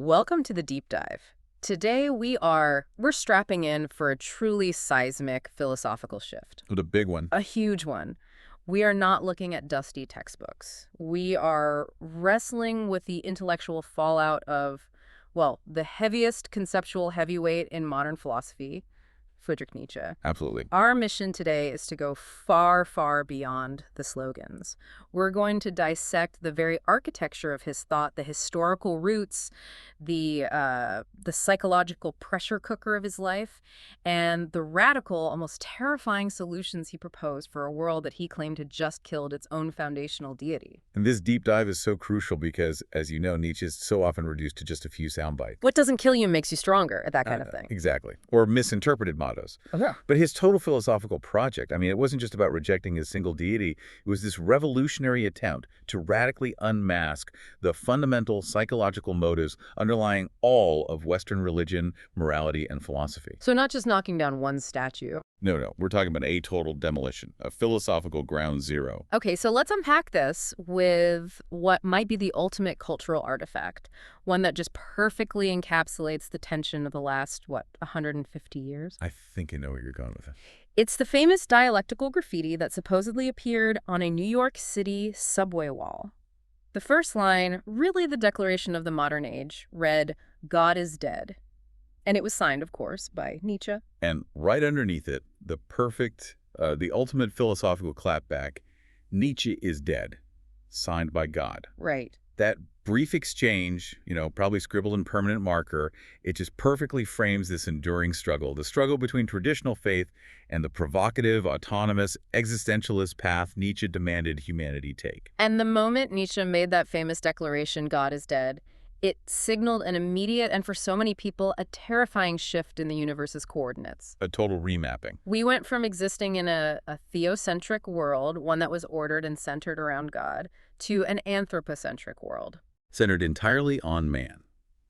Welcome to the deep dive. Today we're strapping in for a truly seismic philosophical shift. With a big one. A huge one. We are not looking at dusty textbooks. We are wrestling with the intellectual fallout of, well, the heaviest conceptual heavyweight in modern philosophy, Friedrich Nietzsche. Absolutely. Our mission today is to go far, far beyond the slogans. We're going to dissect the very architecture of his thought, the historical roots, the psychological pressure cooker of his life, and the radical, almost terrifying solutions he proposed for a world that he claimed had just killed its own foundational deity. And this deep dive is so crucial because, as you know, Nietzsche is so often reduced to just a few sound bites. What doesn't kill you makes you stronger, that kind of thing. Exactly. Or misinterpreted mottos. Oh, yeah. But his total philosophical project, I mean, it wasn't just about rejecting his single deity. It was this revolutionary attempt to radically unmask the fundamental psychological motives underlying all of Western religion, morality, and philosophy. So not just knocking down one statue. No. We're talking about a total demolition, a philosophical ground zero. Okay, so let's unpack this with what might be the ultimate cultural artifact, one that just perfectly encapsulates the tension of the last, 150 years? I think I know where you're going with it. It's the famous dialectical graffiti that supposedly appeared on a New York City subway wall. The first line, really the declaration of the modern age, read, "God is dead." And it was signed, of course, by Nietzsche. And right underneath it, the ultimate philosophical clapback, Nietzsche is dead, signed by God. Right. That brief exchange, probably scribbled in permanent marker, it just perfectly frames this enduring struggle, the struggle between traditional faith and the provocative, autonomous, existentialist path Nietzsche demanded humanity take. And the moment Nietzsche made that famous declaration, "God is dead," it signaled an immediate and, for so many people, a terrifying shift in the universe's coordinates. A total remapping. We went from existing in a theocentric world, one that was ordered and centered around God, to an anthropocentric world. Centered entirely on man,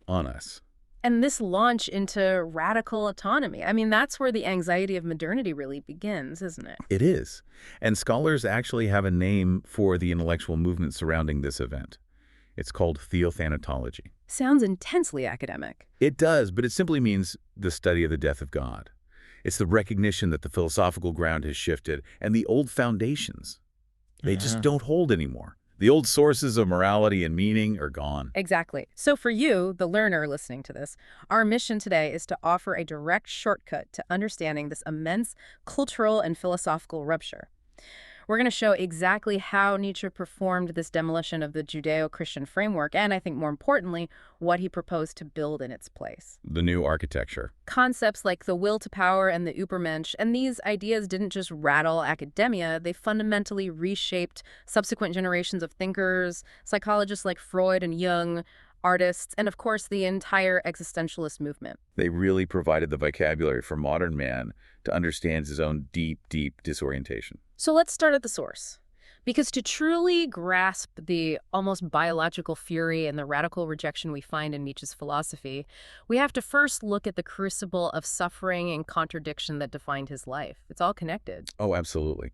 on us. And this launch into radical autonomy, I mean, that's where the anxiety of modernity really begins, isn't it? It is. And scholars actually have a name for the intellectual movement surrounding this event. It's called Theothanatology. Sounds intensely academic. It does, but it simply means the study of the death of God. It's the recognition that the philosophical ground has shifted and the old foundations, they just don't hold anymore. The old sources of morality and meaning are gone. Exactly. So for you, the learner listening to this, our mission today is to offer a direct shortcut to understanding this immense cultural and philosophical rupture. We're going to show exactly how Nietzsche performed this demolition of the Judeo-Christian framework, and I think more importantly, what he proposed to build in its place. The new architecture. Concepts like the will to power and the Übermensch, and these ideas didn't just rattle academia, they fundamentally reshaped subsequent generations of thinkers, psychologists like Freud and Jung, artists, and of course the entire existentialist movement. They really provided the vocabulary for modern man to understand his own deep, deep disorientation. So let's start at the source. Because to truly grasp the almost biological fury and the radical rejection we find in Nietzsche's philosophy, we have to first look at the crucible of suffering and contradiction that defined his life. It's all connected. Oh, absolutely.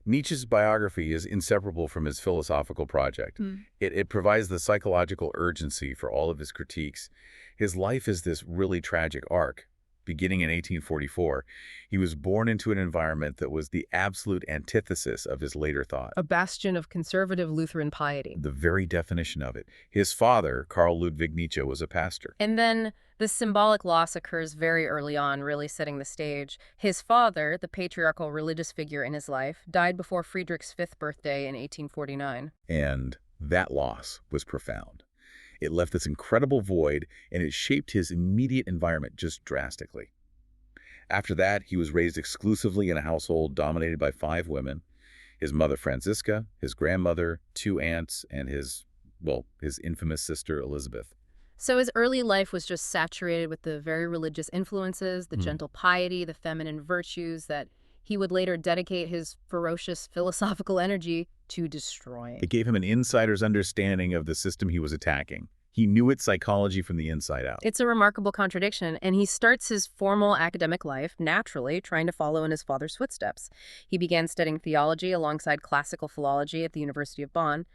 Nietzsche's biography is inseparable from his philosophical project. It provides the psychological urgency for all of his critiques. His life is this really tragic arc. Beginning in 1844, he was born into an environment that was the absolute antithesis of his later thought. A bastion of conservative Lutheran piety. The very definition of it. His father, Carl Ludwig Nietzsche, was a pastor. And then the symbolic loss occurs very early on, really setting the stage. His father, the patriarchal religious figure in his life, died before Friedrich's 5th birthday in 1849. And that loss was profound. It left this incredible void, and it shaped his immediate environment just drastically. After that, he was raised exclusively in a household dominated by 5 women. His mother, Franziska, his grandmother, 2 aunts, and his infamous sister, Elisabeth. So his early life was just saturated with the very religious influences, the gentle piety, the feminine virtues that he would later dedicate his ferocious philosophical energy to destroying. It gave him an insider's understanding of the system he was attacking. He knew its psychology from the inside out. It's a remarkable contradiction, and he starts his formal academic life naturally trying to follow in his father's footsteps. He began studying theology alongside classical philology at the University of Bonn.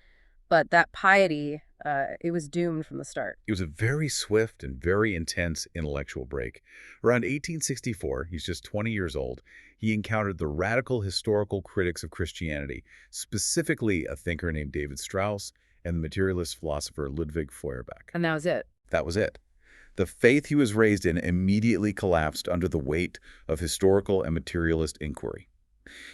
But that piety, it was doomed from the start. It was a very swift and very intense intellectual break. Around 1864, he's just 20 years old, he encountered the radical historical critics of Christianity, specifically a thinker named David Strauss and the materialist philosopher Ludwig Feuerbach. And that was it. That was it. The faith he was raised in immediately collapsed under the weight of historical and materialist inquiry.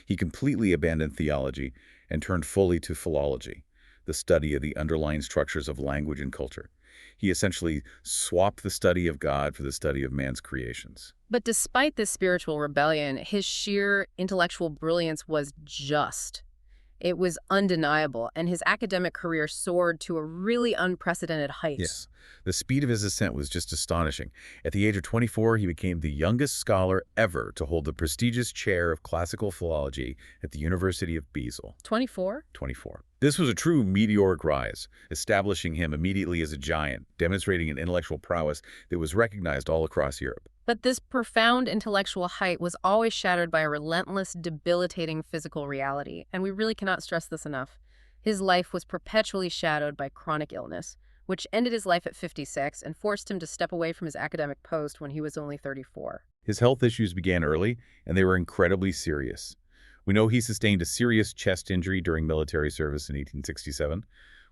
He completely abandoned theology and turned fully to philology, the study of the underlying structures of language and culture. He essentially swapped the study of God for the study of man's creations. But despite this spiritual rebellion, his sheer intellectual brilliance was just. It was undeniable, and his academic career soared to a really unprecedented height. Yes, the speed of his ascent was just astonishing. At the age of 24, he became the youngest scholar ever to hold the prestigious chair of classical philology at the University of Basel. 24? 24. This was a true meteoric rise, establishing him immediately as a giant, demonstrating an intellectual prowess that was recognized all across Europe. But this profound intellectual height was always shattered by a relentless, debilitating physical reality, and we really cannot stress this enough. His life was perpetually shadowed by chronic illness, which ended his life at 56 and forced him to step away from his academic post when he was only 34. His health issues began early, and they were incredibly serious. We know he sustained a serious chest injury during military service in 1867,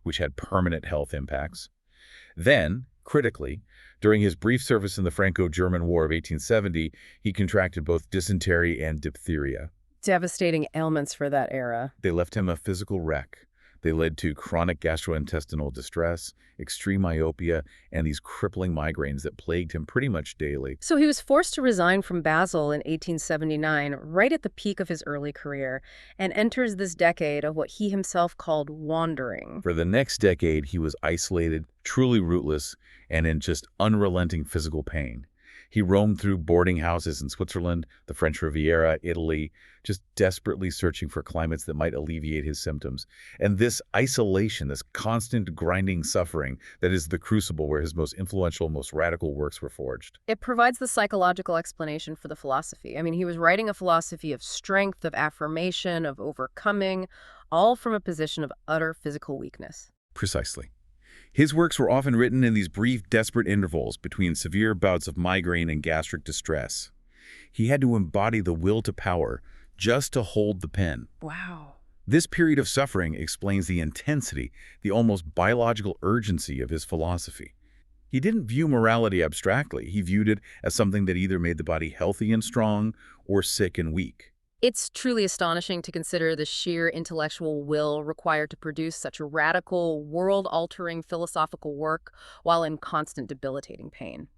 which had permanent health impacts. Then, critically, during his brief service in the Franco-German War of 1870, he contracted both dysentery and diphtheria. Devastating ailments for that era. They left him a physical wreck. They led to chronic gastrointestinal distress, extreme myopia, and these crippling migraines that plagued him pretty much daily. So he was forced to resign from Basel in 1879, right at the peak of his early career, and enters this decade of what he himself called wandering. For the next decade, he was isolated, truly rootless, and in just unrelenting physical pain. He roamed through boarding houses in Switzerland, the French Riviera, Italy, just desperately searching for climates that might alleviate his symptoms. And this isolation, this constant grinding suffering, that is the crucible where his most influential, most radical works were forged. It provides the psychological explanation for the philosophy. I mean, he was writing a philosophy of strength, of affirmation, of overcoming, all from a position of utter physical weakness. Precisely. His works were often written in these brief, desperate intervals between severe bouts of migraine and gastric distress. He had to embody the will to power just to hold the pen. Wow. This period of suffering explains the intensity, the almost biological urgency of his philosophy. He didn't view morality abstractly. He viewed it as something that either made the body healthy and strong or sick and weak. It's truly astonishing to consider the sheer intellectual will required to produce such a radical, world-altering philosophical work while in constant debilitating pain.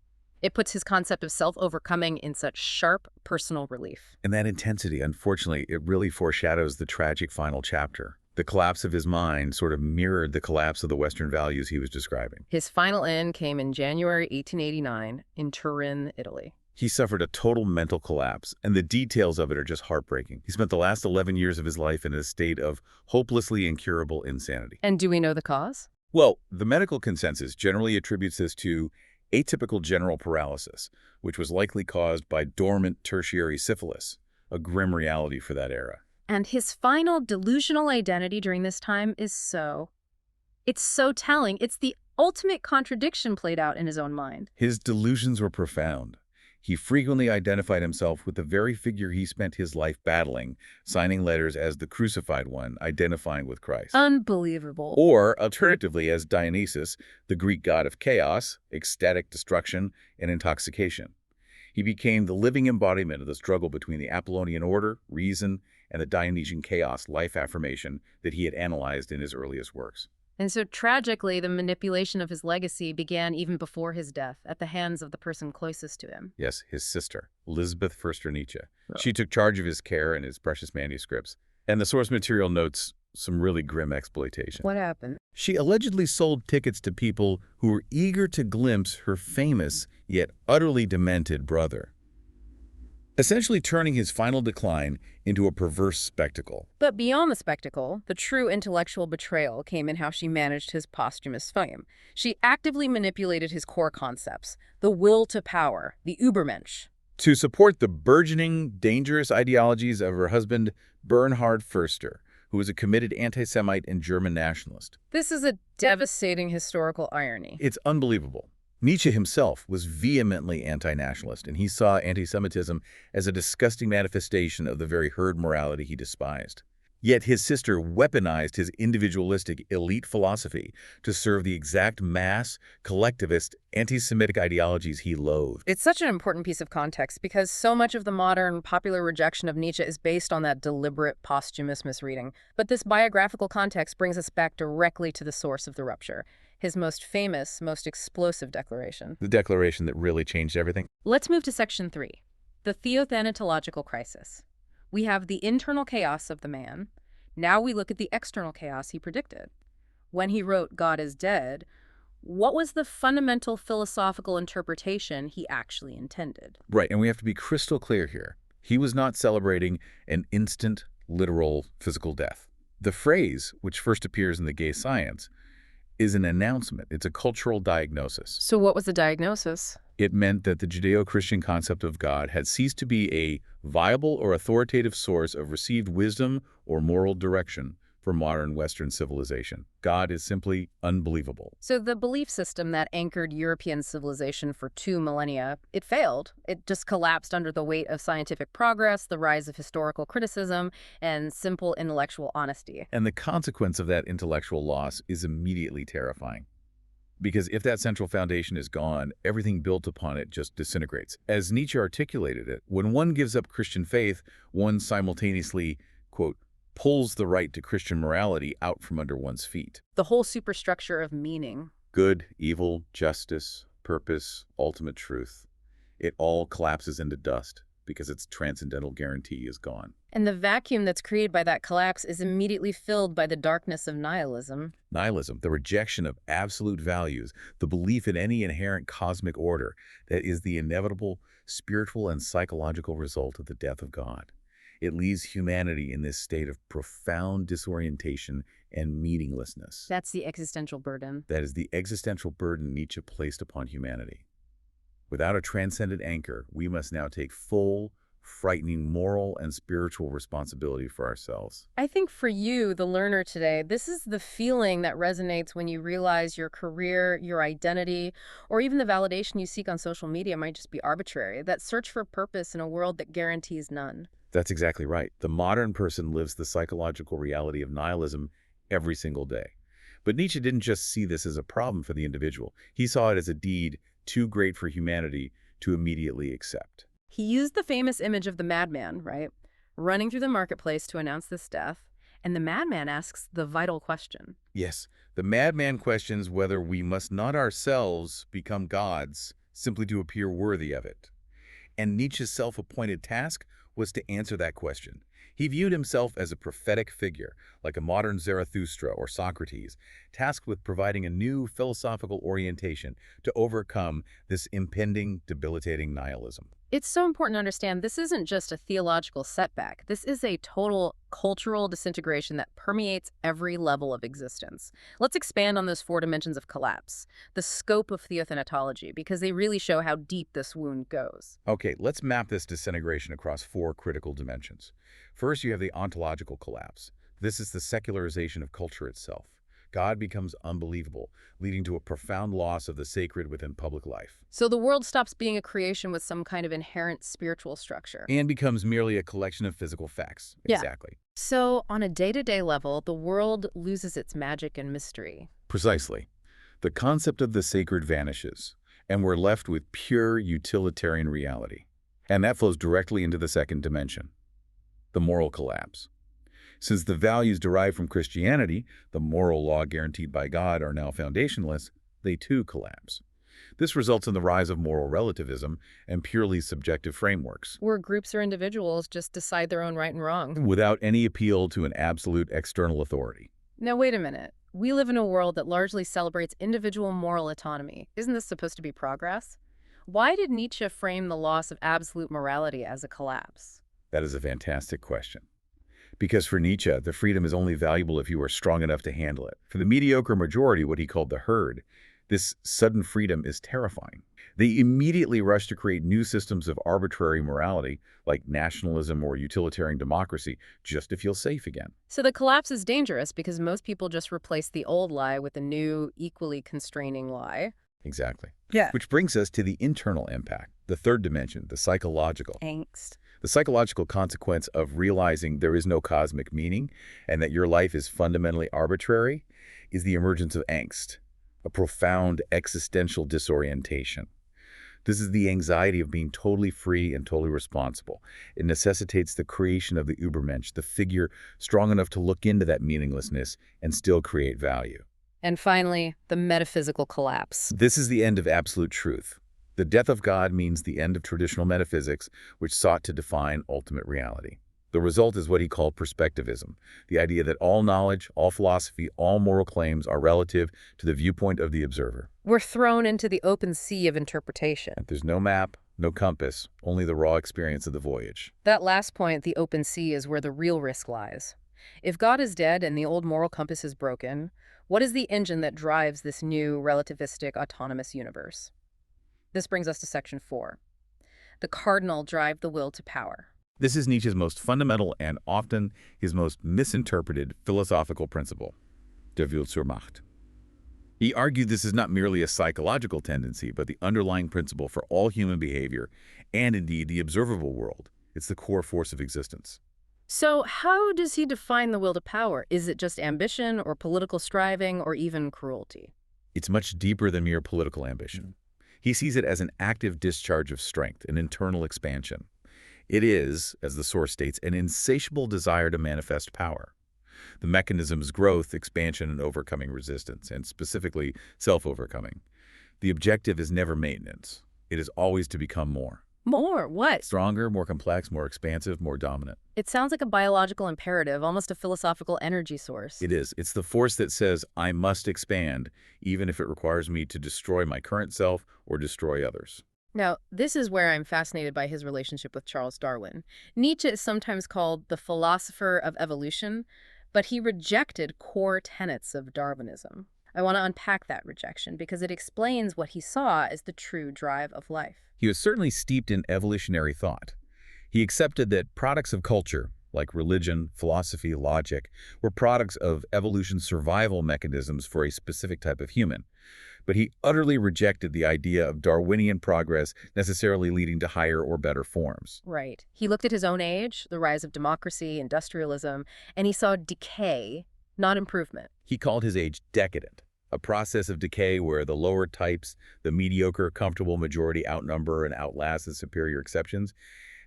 It puts his concept of self-overcoming in such sharp personal relief. And that intensity, unfortunately, it really foreshadows the tragic final chapter. The collapse of his mind sort of mirrored the collapse of the Western values he was describing. His final end came in January 1889 in Turin, Italy. He suffered a total mental collapse, and the details of it are just heartbreaking. He spent the last 11 years of his life in a state of hopelessly incurable insanity. And do we know the cause? Well, the medical consensus generally attributes this to atypical general paralysis, which was likely caused by dormant tertiary syphilis, a grim reality for that era. And his final delusional identity during this time is it's so telling. It's the ultimate contradiction played out in his own mind. His delusions were profound. He frequently identified himself with the very figure he spent his life battling, signing letters as the crucified one, identifying with Christ. Unbelievable. Or, alternatively, as Dionysus, the Greek god of chaos, ecstatic destruction, and intoxication. He became the living embodiment of the struggle between the Apollonian order, reason, and the Dionysian chaos, life affirmation, that he had analyzed in his earliest works. And so tragically, the manipulation of his legacy began even before his death, at the hands of the person closest to him. Yes, his sister, Elisabeth Förster-Nietzsche. She took charge of his care and his precious manuscripts. And the source material notes some really grim exploitation. What happened? She allegedly sold tickets to people who were eager to glimpse her famous, yet utterly demented brother, essentially turning his final decline into a perverse spectacle. But beyond the spectacle, the true intellectual betrayal came in how she managed his posthumous fame. She actively manipulated his core concepts, the will to power, the Übermensch, to support the burgeoning, dangerous ideologies of her husband, Bernhard Förster, who was a committed anti-Semite and German nationalist. This is a devastating historical irony. It's unbelievable. Nietzsche himself was vehemently anti-nationalist, and he saw anti-Semitism as a disgusting manifestation of the very herd morality he despised. Yet his sister weaponized his individualistic elite philosophy to serve the exact mass, collectivist, anti-Semitic ideologies he loathed. It's such an important piece of context because so much of the modern popular rejection of Nietzsche is based on that deliberate posthumous misreading. But this biographical context brings us back directly to the source of the rupture, his most famous, most explosive declaration. The declaration that really changed everything. Let's move to Section 3, the Theothanatological crisis. We have the internal chaos of the man. Now we look at the external chaos he predicted. When he wrote God is dead, what was the fundamental philosophical interpretation he actually intended? Right, and we have to be crystal clear here. He was not celebrating an instant, literal, physical death. The phrase, which first appears in the Gay Science, is an announcement. It's a cultural diagnosis. So what was the diagnosis? It meant that the Judeo-Christian concept of God had ceased to be a viable or authoritative source of received wisdom or moral direction for modern Western civilization. God is simply unbelievable. So the belief system that anchored European civilization for 2 millennia, it failed. It just collapsed under the weight of scientific progress, the rise of historical criticism, and simple intellectual honesty. And the consequence of that intellectual loss is immediately terrifying. Because if that central foundation is gone, everything built upon it just disintegrates. As Nietzsche articulated it, when one gives up Christian faith, one simultaneously, quote, pulls the right to Christian morality out from under one's feet. The whole superstructure of meaning. Good, evil, justice, purpose, ultimate truth. It all collapses into dust because its transcendental guarantee is gone. And the vacuum that's created by that collapse is immediately filled by the darkness of nihilism. Nihilism, the rejection of absolute values, the belief in any inherent cosmic order that is the inevitable spiritual and psychological result of the death of God. It leaves humanity in this state of profound disorientation and meaninglessness. That's the existential burden. That is the existential burden Nietzsche placed upon humanity. Without a transcendent anchor, we must now take full, frightening moral and spiritual responsibility for ourselves. I think for you, the learner today, this is the feeling that resonates when you realize your career, your identity, or even the validation you seek on social media might just be arbitrary. That search for purpose in a world that guarantees none. That's exactly right. The modern person lives the psychological reality of nihilism every single day. But Nietzsche didn't just see this as a problem for the individual. He saw it as a deed too great for humanity to immediately accept. He used the famous image of the madman, right? Running through the marketplace to announce this death. And the madman asks the vital question. Yes, the madman questions whether we must not ourselves become gods simply to appear worthy of it. And Nietzsche's self-appointed task was to answer that question. He viewed himself as a prophetic figure, like a modern Zarathustra or Socrates, tasked with providing a new philosophical orientation to overcome this impending, debilitating nihilism. It's so important to understand this isn't just a theological setback. This is a total cultural disintegration that permeates every level of existence. Let's expand on those 4 dimensions of collapse, the scope of Theothanatology, because they really show how deep this wound goes. Okay, let's map this disintegration across 4 critical dimensions. First, you have the ontological collapse. This is the secularization of culture itself. God becomes unbelievable, leading to a profound loss of the sacred within public life. So the world stops being a creation with some kind of inherent spiritual structure. And becomes merely a collection of physical facts. Yeah. Exactly. So on a day-to-day level, the world loses its magic and mystery. Precisely. The concept of the sacred vanishes, and we're left with pure utilitarian reality. And that flows directly into the second dimension, the moral collapse. Since the values derived from Christianity, the moral law guaranteed by God, are now foundationless, they too collapse. This results in the rise of moral relativism and purely subjective frameworks, Where groups or individuals just decide their own right and wrong. without any appeal to an absolute external authority. Now, wait a minute. We live in a world that largely celebrates individual moral autonomy. Isn't this supposed to be progress? Why did Nietzsche frame the loss of absolute morality as a collapse? That is a fantastic question. Because for Nietzsche, the freedom is only valuable if you are strong enough to handle it. For the mediocre majority, what he called the herd, This sudden freedom is terrifying. They immediately rush to create new systems of arbitrary morality, like nationalism or utilitarian democracy, just to feel safe again. So the collapse is dangerous because most people just replace the old lie with a new, equally constraining lie. Exactly. Yeah. Which brings us to the internal impact, the third dimension, the psychological. Angst. The psychological consequence of realizing there is no cosmic meaning and that your life is fundamentally arbitrary is the emergence of angst, a profound existential disorientation. This is the anxiety of being totally free and totally responsible. It necessitates the creation of the Übermensch, the figure strong enough to look into that meaninglessness and still create value. And finally, the metaphysical collapse. This is the end of absolute truth. The death of God means the end of traditional metaphysics, which sought to define ultimate reality. The result is what he called perspectivism, the idea that all knowledge, all philosophy, all moral claims are relative to the viewpoint of the observer. We're thrown into the open sea of interpretation. There's no map, no compass, only the raw experience of the voyage. That last point, the open sea, is where the real risk lies. If God is dead and the old moral compass is broken, what is the engine that drives this new relativistic autonomous universe? This brings us to section 4. The cardinal drive the will to power. This is Nietzsche's most fundamental and often his most misinterpreted philosophical principle, der Wille zur Macht. He argued this is not merely a psychological tendency, but the underlying principle for all human behavior and indeed the observable world. It's the core force of existence. So how does he define the will to power? Is it just ambition or political striving or even cruelty? It's much deeper than mere political ambition. He sees it as an active discharge of strength, an internal expansion. It is, as the source states, an insatiable desire to manifest power. The mechanism is growth, expansion, and overcoming resistance, and specifically self-overcoming. The objective is never maintenance. It is always to become more. More? What? Stronger, more complex, more expansive, more dominant. It sounds like a biological imperative, almost a philosophical energy source. It is. It's the force that says, I must expand, even if it requires me to destroy my current self or destroy others. Now, this is where I'm fascinated by his relationship with Charles Darwin. Nietzsche is sometimes called the philosopher of evolution, but he rejected core tenets of Darwinism. I want to unpack that rejection because it explains what he saw as the true drive of life. He was certainly steeped in evolutionary thought. He accepted that products of culture, like religion, philosophy, logic, were products of evolution's survival mechanisms for a specific type of human. But he utterly rejected the idea of Darwinian progress necessarily leading to higher or better forms. Right. He looked at his own age, the rise of democracy, industrialism, and he saw decay, not improvement. He called his age decadent, a process of decay where the lower types, the mediocre, comfortable majority outnumber and outlast the superior exceptions.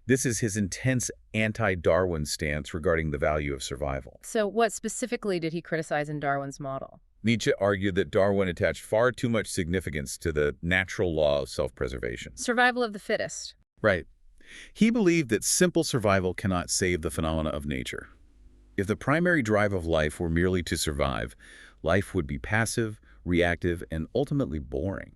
This is his intense anti-Darwin stance regarding the value of survival. So what specifically did he criticize in Darwin's model? Nietzsche argued that Darwin attached far too much significance to the natural law of self-preservation. Survival of the fittest. Right. He believed that simple survival cannot save the phenomena of nature. If the primary drive of life were merely to survive, life would be passive, reactive, and ultimately boring.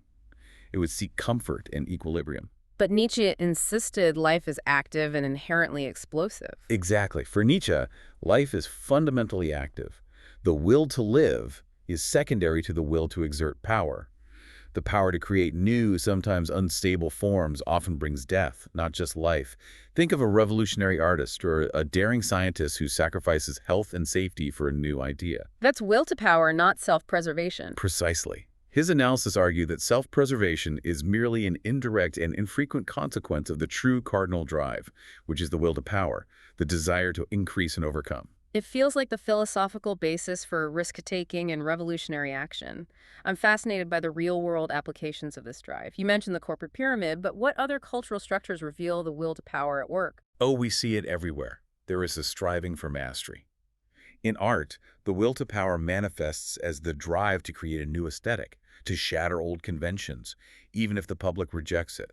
It would seek comfort and equilibrium. But Nietzsche insisted life is active and inherently explosive. Exactly. For Nietzsche, life is fundamentally active. The will to live is secondary to the will to exert power. The power to create new, sometimes unstable forms often brings death, not just life. Think of a revolutionary artist or a daring scientist who sacrifices health and safety for a new idea. That's will to power, not self-preservation. Precisely. His analysis argued that self-preservation is merely an indirect and infrequent consequence of the true cardinal drive, which is the will to power, the desire to increase and overcome. It feels like the philosophical basis for risk-taking and revolutionary action. I'm fascinated by the real-world applications of this drive. You mentioned the corporate pyramid, but what other cultural structures reveal the will to power at work? Oh, we see it everywhere. There is a striving for mastery. In art, the will to power manifests as the drive to create a new aesthetic, to shatter old conventions, even if the public rejects it.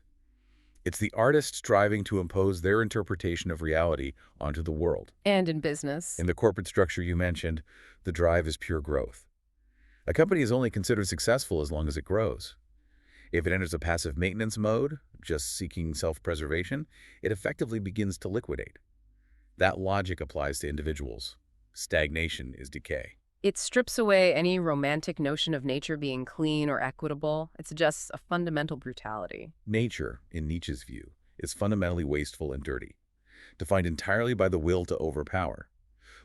It's the artist striving to impose their interpretation of reality onto the world. And in business. In the corporate structure you mentioned, the drive is pure growth. A company is only considered successful as long as it grows. If it enters a passive maintenance mode, just seeking self-preservation, it effectively begins to liquidate. That logic applies to individuals. Stagnation is decay. It strips away any romantic notion of nature being clean or equitable. It's just a fundamental brutality. Nature, in Nietzsche's view, is fundamentally wasteful and dirty, defined entirely by the will to overpower.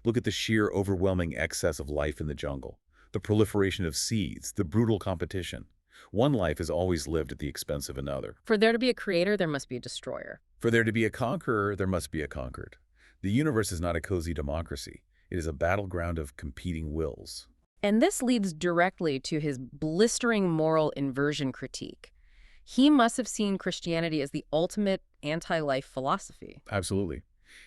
Look at the sheer overwhelming excess of life in the jungle, the proliferation of seeds, the brutal competition. One life is always lived at the expense of another. For there to be a creator, there must be a destroyer. For there to be a conqueror, there must be a conquered. The universe is not a cozy democracy. It is a battleground of competing wills. And this leads directly to his blistering moral inversion critique. He must have seen Christianity as the ultimate anti-life philosophy. Absolutely.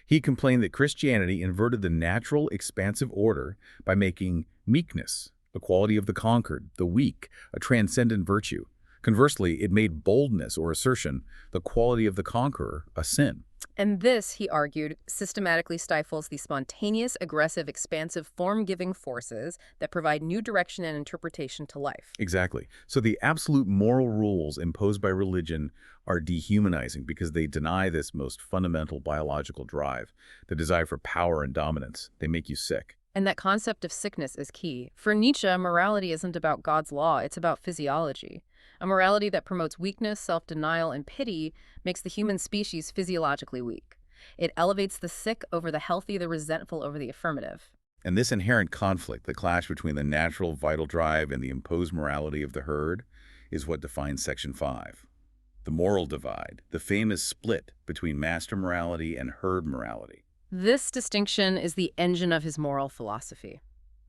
He complained that Christianity inverted the natural, expansive order by making meekness a quality of the conquered, the weak, a transcendent virtue. Conversely, it made boldness or assertion the quality of the conqueror, a sin. And this, he argued, systematically stifles the spontaneous, aggressive, expansive, form-giving forces that provide new direction and interpretation to life. Exactly. So the absolute moral rules imposed by religion are dehumanizing because they deny this most fundamental biological drive, the desire for power and dominance. They make you sick. And that concept of sickness is key. For Nietzsche, morality isn't about God's law, it's about physiology. A morality that promotes weakness, self-denial, and pity makes the human species physiologically weak. It elevates the sick over the healthy, the resentful over the affirmative. And this inherent conflict, the clash between the natural vital drive and the imposed morality of the herd, is what defines Section 5. The moral divide, the famous split between master morality and herd morality. This distinction is the engine of his moral philosophy.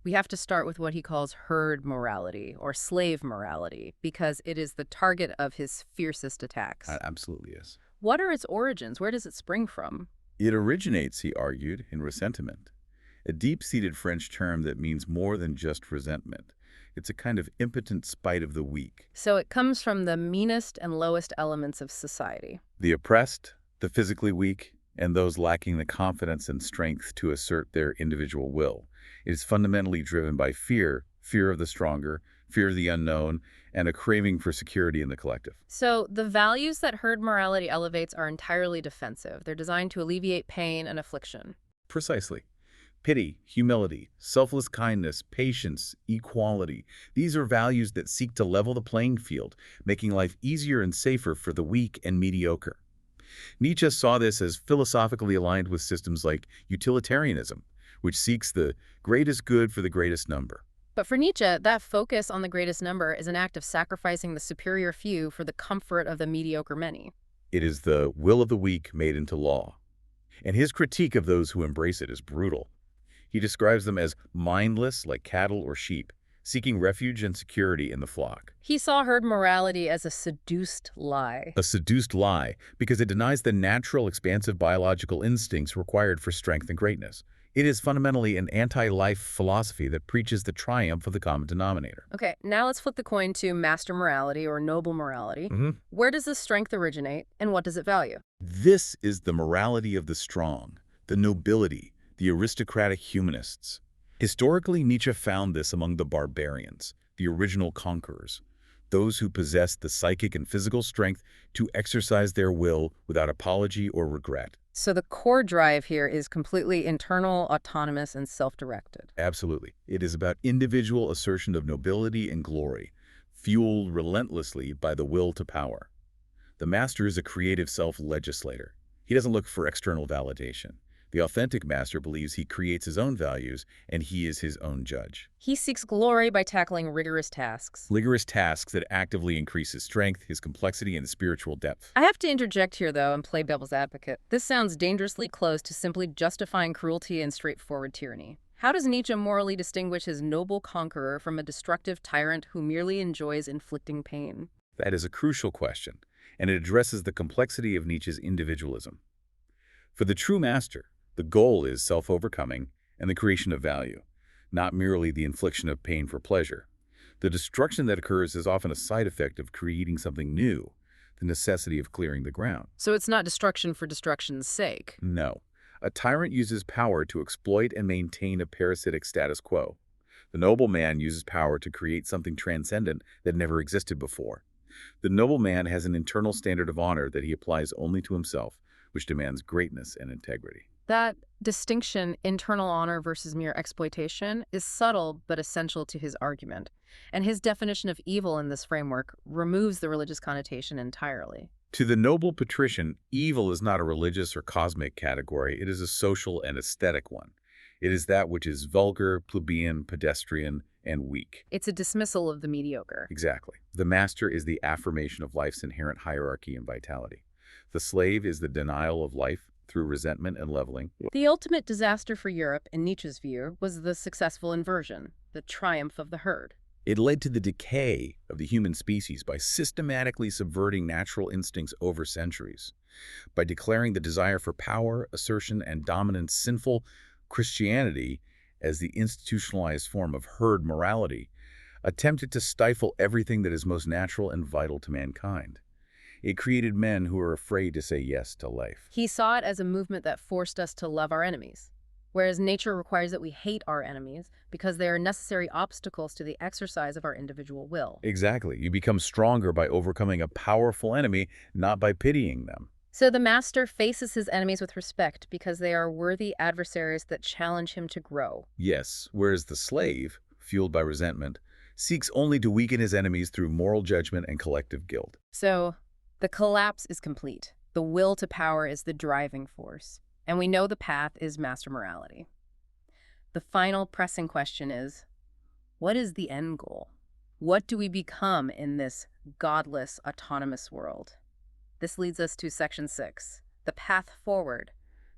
We have to start with what he calls herd morality or slave morality because it is the target of his fiercest attacks. It absolutely is. What are its origins? Where does it spring from? It originates, he argued, in ressentiment, a deep-seated French term that means more than just resentment. It's a kind of impotent spite of the weak. So it comes from the meanest and lowest elements of society. The oppressed, the physically weak, and those lacking the confidence and strength to assert their individual will. It is fundamentally driven by fear, fear of the stronger, fear of the unknown, and a craving for security in the collective. So the values that herd morality elevates are entirely defensive. They're designed to alleviate pain and affliction. Precisely. Pity, humility, selfless kindness, patience, equality. These are values that seek to level the playing field, making life easier and safer for the weak and mediocre. Nietzsche saw this as philosophically aligned with systems like utilitarianism, which seeks the greatest good for the greatest number. But for Nietzsche, that focus on the greatest number is an act of sacrificing the superior few for the comfort of the mediocre many. It is the will of the weak made into law. And his critique of those who embrace it is brutal. He describes them as mindless like cattle or sheep, seeking refuge and security in the flock. He saw herd morality as a seduced lie. A seduced lie, because it denies the natural, expansive biological instincts required for strength and greatness. It is fundamentally an anti-life philosophy that preaches the triumph of the common denominator. Okay, now let's flip the coin to master morality or noble morality. Where does this strength originate, and what does it value? This is the morality of the strong, the nobility, the aristocratic humanists. Historically, Nietzsche found this among the barbarians, the original conquerors, those who possessed the psychic and physical strength to exercise their will without apology or regret. So the core drive here is completely internal, autonomous, and self-directed. Absolutely. It is about individual assertion of nobility and glory, fueled relentlessly by the will to power. The master is a creative self-legislator. He doesn't look for external validation. The authentic master believes he creates his own values, and he is his own judge. He seeks glory by tackling rigorous tasks. Rigorous tasks that actively increase his strength, his complexity, and spiritual depth. I have to interject here, though, and play devil's advocate. This sounds dangerously close to simply justifying cruelty and straightforward tyranny. How does Nietzsche morally distinguish his noble conqueror from a destructive tyrant who merely enjoys inflicting pain? That is a crucial question, and it addresses the complexity of Nietzsche's individualism. For the true master, the goal is self-overcoming and the creation of value, not merely the infliction of pain for pleasure. The destruction that occurs is often a side effect of creating something new, the necessity of clearing the ground. So it's not destruction for destruction's sake. No. A tyrant uses power to exploit and maintain a parasitic status quo. The noble man uses power to create something transcendent that never existed before. The noble man has an internal standard of honor that he applies only to himself, which demands greatness and integrity. That distinction, internal honor versus mere exploitation, is subtle but essential to his argument, and his definition of evil in this framework removes the religious connotation entirely. To the noble patrician, evil is not a religious or cosmic category, it is a social and aesthetic one. It is that which is vulgar, plebeian, pedestrian, and weak. It's a dismissal of the mediocre. Exactly. The master is the affirmation of life's inherent hierarchy and vitality. The slave is the denial of life through resentment and leveling. The ultimate disaster for Europe, in Nietzsche's view, was the successful inversion, the triumph of the herd. It led to the decay of the human species by systematically subverting natural instincts over centuries. By declaring the desire for power, assertion, and dominance sinful, Christianity, as the institutionalized form of herd morality, attempted to stifle everything that is most natural and vital to mankind. It created men who are afraid to say yes to life. He saw it as a movement that forced us to love our enemies, whereas nature requires that we hate our enemies because they are necessary obstacles to the exercise of our individual will. Exactly. You become stronger by overcoming a powerful enemy, not by pitying them. So the master faces his enemies with respect because they are worthy adversaries that challenge him to grow. Yes, whereas the slave, fueled by resentment, seeks only to weaken his enemies through moral judgment and collective guilt. So the collapse is complete. The will to power is the driving force. And we know the path is master morality. The final pressing question is, what is the end goal? What do we become in this godless, autonomous world? This leads us to section 6, the path forward,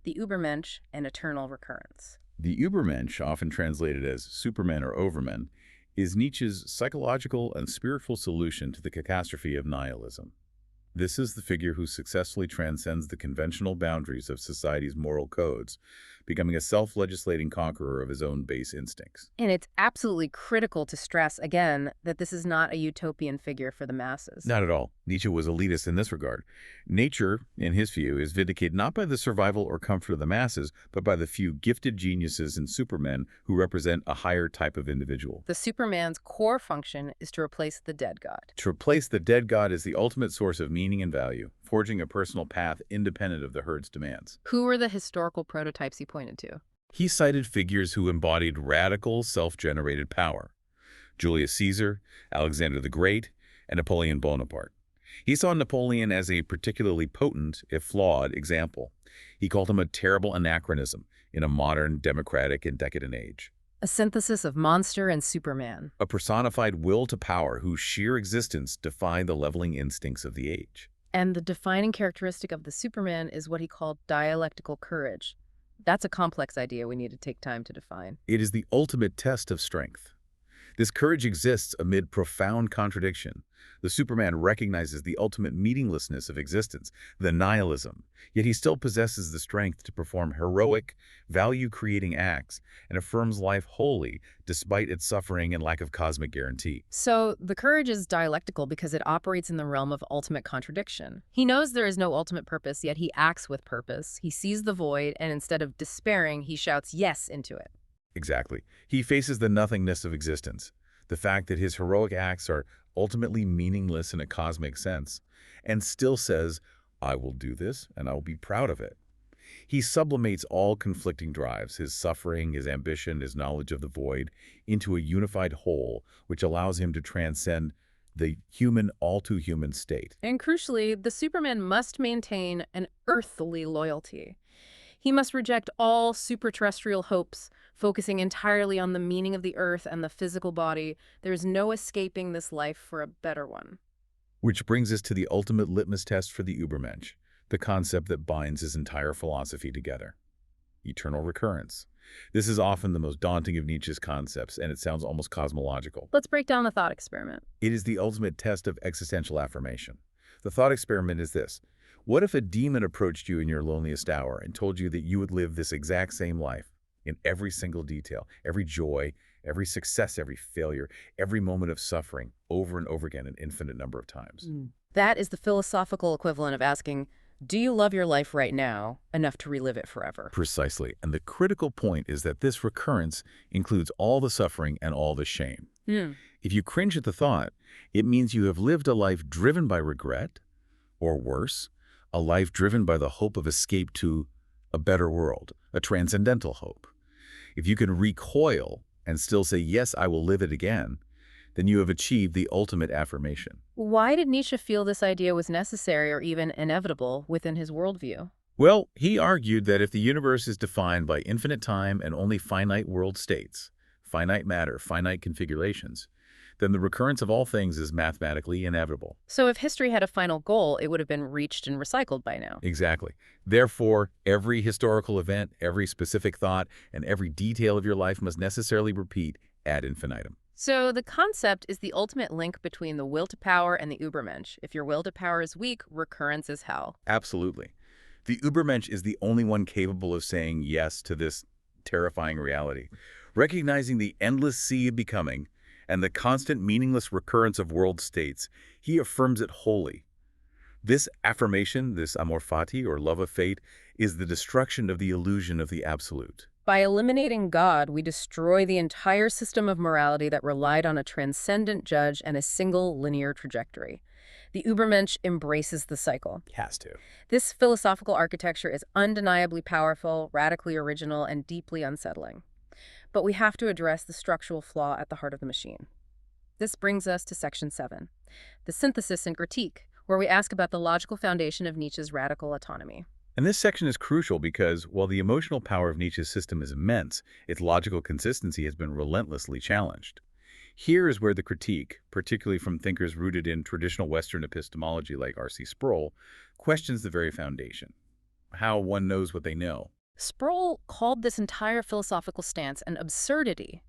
the Übermensch and eternal recurrence. The Übermensch, often translated as Superman or Overman, is Nietzsche's psychological and spiritual solution to the catastrophe of nihilism. This is the figure who successfully transcends the conventional boundaries of society's moral codes, becoming a self-legislating conqueror of his own base instincts. And it's absolutely critical to stress, again, that this is not a utopian figure for the masses. Not at all. Nietzsche was elitist in this regard. Nature, in his view, is vindicated not by the survival or comfort of the masses, but by the few gifted geniuses and supermen who represent a higher type of individual. The Superman's core function is to replace the dead god. To replace the dead god is the ultimate source of meaning and value, forging a personal path independent of the herd's demands. Who were the historical prototypes he pointed to? He cited figures who embodied radical, self-generated power: Julius Caesar, Alexander the Great, and Napoleon Bonaparte. He saw Napoleon as a particularly potent, if flawed, example. He called him a terrible anachronism in a modern, democratic, and decadent age. A synthesis of monster and Superman. A personified will to power whose sheer existence defied the leveling instincts of the age. And the defining characteristic of the Superman is what he called dialectical courage. That's a complex idea we need to take time to define. It is the ultimate test of strength. This courage exists amid profound contradiction. The Superman recognizes the ultimate meaninglessness of existence, the nihilism, yet he still possesses the strength to perform heroic, value-creating acts and affirms life wholly despite its suffering and lack of cosmic guarantee. So the courage is dialectical because it operates in the realm of ultimate contradiction. He knows there is no ultimate purpose, yet he acts with purpose. He sees the void, and instead of despairing, he shouts yes into it. Exactly. He faces the nothingness of existence, the fact that his heroic acts are ultimately meaningless in a cosmic sense, and still says, I will do this and I will be proud of it. He sublimates all conflicting drives, his suffering, his ambition, his knowledge of the void, into a unified whole, which allows him to transcend the human, all-too-human state. And crucially, the Superman must maintain an earthly loyalty. He must reject all superterrestrial hopes, focusing entirely on the meaning of the earth and the physical body. There is no escaping this life for a better one. Which brings us to the ultimate litmus test for the Übermensch, the concept that binds his entire philosophy together: eternal recurrence. This is often the most daunting of Nietzsche's concepts, and it sounds almost cosmological. Let's break down the thought experiment. It is the ultimate test of existential affirmation. The thought experiment is this: what if a demon approached you in your loneliest hour and told you that you would live this exact same life in every single detail, every joy, every success, every failure, every moment of suffering, over and over again an infinite number of times? That is the philosophical equivalent of asking, do you love your life right now enough to relive it forever? Precisely. And the critical point is that this recurrence includes all the suffering and all the shame. If you cringe at the thought, it means you have lived a life driven by regret, or worse, a life driven by the hope of escape to a better world, a transcendental hope. If you can recoil and still say, yes, I will live it again, then you have achieved the ultimate affirmation. Why did Nietzsche feel this idea was necessary or even inevitable within his worldview? Well, he argued that if the universe is defined by infinite time and only finite world states, finite matter, finite configurations, then the recurrence of all things is mathematically inevitable. So if history had a final goal, it would have been reached and recycled by now. Exactly. Therefore, every historical event, every specific thought, and every detail of your life must necessarily repeat ad infinitum. So the concept is the ultimate link between the will to power and the Übermensch. If your will to power is weak, recurrence is hell. Absolutely. The Übermensch is the only one capable of saying yes to this terrifying reality. Recognizing the endless sea of becoming and the constant meaningless recurrence of world states, he affirms it wholly. This affirmation, this amor fati, or love of fate, is the destruction of the illusion of the absolute. By eliminating God, we destroy the entire system of morality that relied on a transcendent judge and a single linear trajectory. The Übermensch embraces the cycle. Has to. This philosophical architecture is undeniably powerful, radically original, and deeply unsettling. But we have to address the structural flaw at the heart of the machine. This brings us to Section 7, the synthesis and critique, where we ask about the logical foundation of Nietzsche's radical autonomy. And this section is crucial because, while the emotional power of Nietzsche's system is immense, its logical consistency has been relentlessly challenged. Here is where the critique, particularly from thinkers rooted in traditional Western epistemology like R.C. Sproul, questions the very foundation, how one knows what they know. Sproul called this entire philosophical stance an absurdity.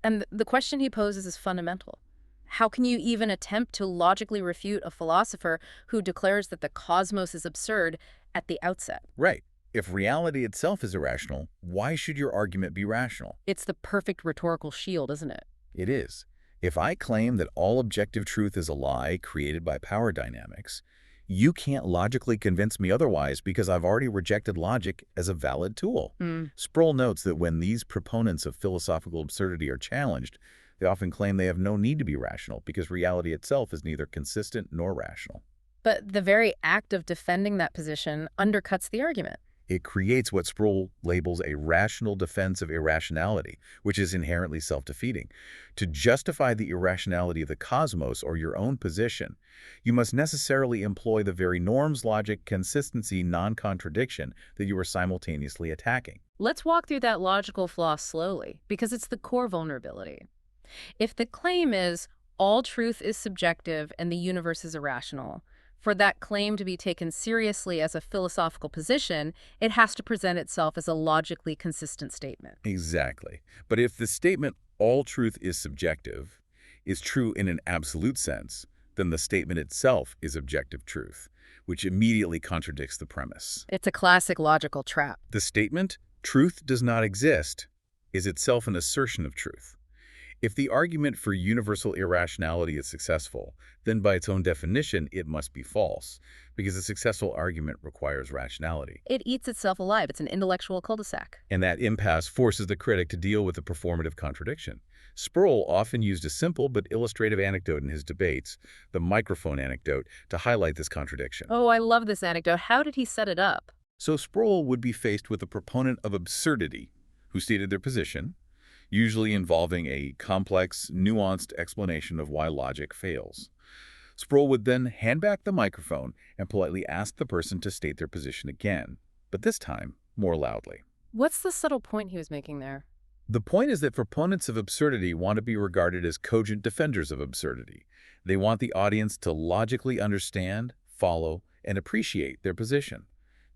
And the question he poses is fundamental. How can you even attempt to logically refute a philosopher who declares that the cosmos is absurd at the outset? Right. If reality itself is irrational, why should your argument be rational? It's the perfect rhetorical shield, isn't it? It is. If I claim that all objective truth is a lie created by power dynamics, you can't logically convince me otherwise because I've already rejected logic as a valid tool. Sproul notes that when these proponents of philosophical absurdity are challenged, they often claim they have no need to be rational because reality itself is neither consistent nor rational. But the very act of defending that position undercuts the argument. It creates what Sproul labels a rational defense of irrationality, which is inherently self-defeating. To justify the irrationality of the cosmos or your own position, you must necessarily employ the very norms, logic, consistency, non-contradiction that you are simultaneously attacking. Let's walk through that logical flaw slowly, because it's the core vulnerability. If the claim is all truth is subjective and the universe is irrational, for that claim to be taken seriously as a philosophical position, it has to present itself as a logically consistent statement. Exactly. But if the statement, all truth is subjective, is true in an absolute sense, then the statement itself is objective truth, which immediately contradicts the premise. It's a classic logical trap. The statement, truth does not exist, is itself an assertion of truth. If the argument for universal irrationality is successful, then by its own definition, it must be false, because a successful argument requires rationality. It eats itself alive. It's an intellectual cul-de-sac. And that impasse forces the critic to deal with the performative contradiction. Sproul often used a simple but illustrative anecdote in his debates, the microphone anecdote, to highlight this contradiction. Oh, I love this anecdote. How did he set it up? So Sproul would be faced with a proponent of absurdity who stated their position, usually involving a complex, nuanced explanation of why logic fails. Sproul would then hand back the microphone and politely ask the person to state their position again, but this time more loudly. What's the subtle point he was making there? The point is that proponents of absurdity want to be regarded as cogent defenders of absurdity. They want the audience to logically understand, follow, and appreciate their position.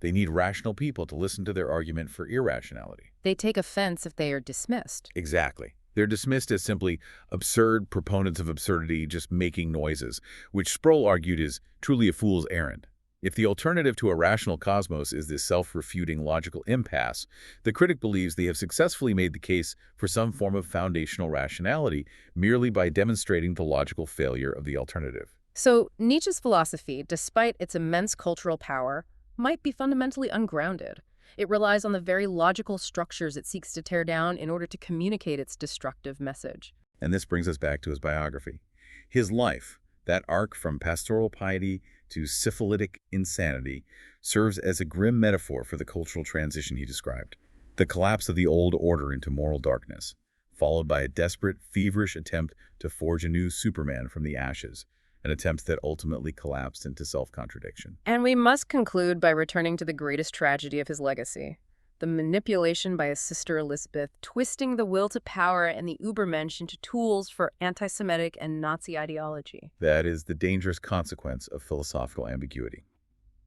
They need rational people to listen to their argument for irrationality. They take offense if they are dismissed. Exactly. They're dismissed as simply absurd proponents of absurdity just making noises, which Sproul argued is truly a fool's errand. If the alternative to a rational cosmos is this self-refuting logical impasse, the critic believes they have successfully made the case for some form of foundational rationality merely by demonstrating the logical failure of the alternative. So Nietzsche's philosophy, despite its immense cultural power, might be fundamentally ungrounded. It relies on the very logical structures it seeks to tear down in order to communicate its destructive message. And this brings us back to his biography. His life, that arc from pastoral piety to syphilitic insanity, serves as a grim metaphor for the cultural transition he described. The collapse of the old order into moral darkness, followed by a desperate, feverish attempt to forge a new Superman from the ashes, an attempt that ultimately collapsed into self-contradiction. And we must conclude by returning to the greatest tragedy of his legacy, the manipulation by his sister Elisabeth, twisting the will to power and the Übermensch into tools for anti-Semitic and Nazi ideology. That is the dangerous consequence of philosophical ambiguity.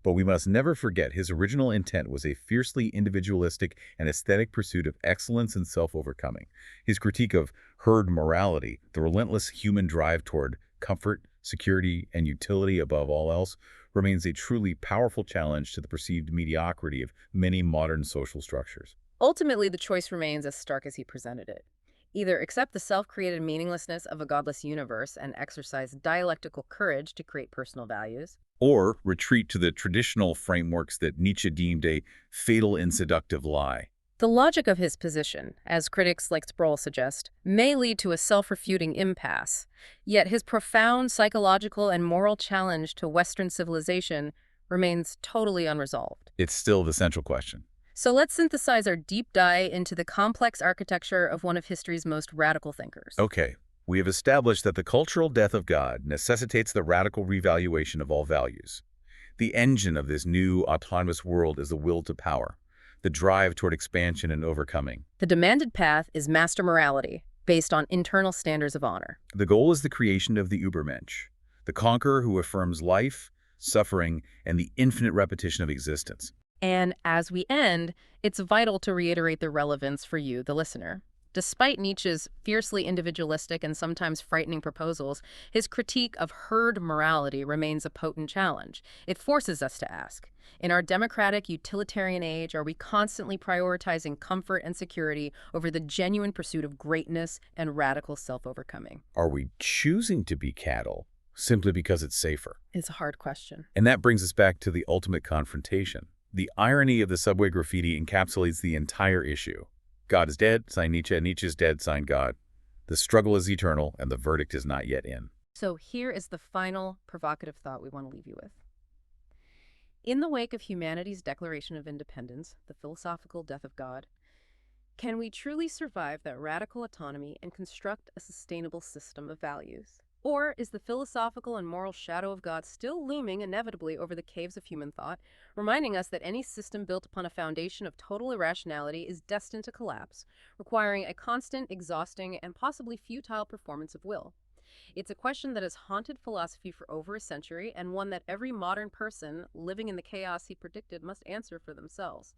But we must never forget his original intent was a fiercely individualistic and aesthetic pursuit of excellence and self-overcoming. His critique of herd morality, the relentless human drive toward comfort, security, and utility above all else, remains a truly powerful challenge to the perceived mediocrity of many modern social structures. Ultimately, the choice remains as stark as he presented it. Either accept the self-created meaninglessness of a godless universe and exercise dialectical courage to create personal values, Or retreat to the traditional frameworks that Nietzsche deemed a fatal and seductive lie. the logic of his position, as critics like Sproul suggest, may lead to a self-refuting impasse, yet his profound psychological and moral challenge to Western civilization remains totally unresolved. It's still the central question. So let's synthesize our deep dive into the complex architecture of one of history's most radical thinkers. Okay, we have established that the cultural death of God necessitates the radical revaluation of all values. The engine of this new autonomous world is the will to power, the drive toward expansion and overcoming. The demanded path is master morality, based on internal standards of honor. The goal is the creation of the Übermensch, the conqueror who affirms life, suffering, and the infinite repetition of existence. And as we end, it's vital to reiterate the relevance for you, the listener. Despite Nietzsche's fiercely individualistic and sometimes frightening proposals, his critique of herd morality remains a potent challenge. It forces us to ask, in our democratic, utilitarian age, are we constantly prioritizing comfort and security over the genuine pursuit of greatness and radical self-overcoming? Are we choosing to be cattle simply because it's safer? It's a hard question. And that brings us back to the ultimate confrontation. The irony of the subway graffiti encapsulates the entire issue. God is dead, sign Nietzsche, Nietzsche is dead, sign God. The struggle is eternal, and the verdict is not yet in. So here is the final provocative thought we want to leave you with. In the wake of humanity's Declaration of Independence, the philosophical death of God, can we truly survive that radical autonomy and construct a sustainable system of values? Or is the philosophical and moral shadow of God still looming inevitably over the caves of human thought, reminding us that any system built upon a foundation of total irrationality is destined to collapse, requiring a constant, exhausting, and possibly futile performance of will? It's a question that has haunted philosophy for over a century, and one that every modern person living in the chaos he predicted must answer for themselves.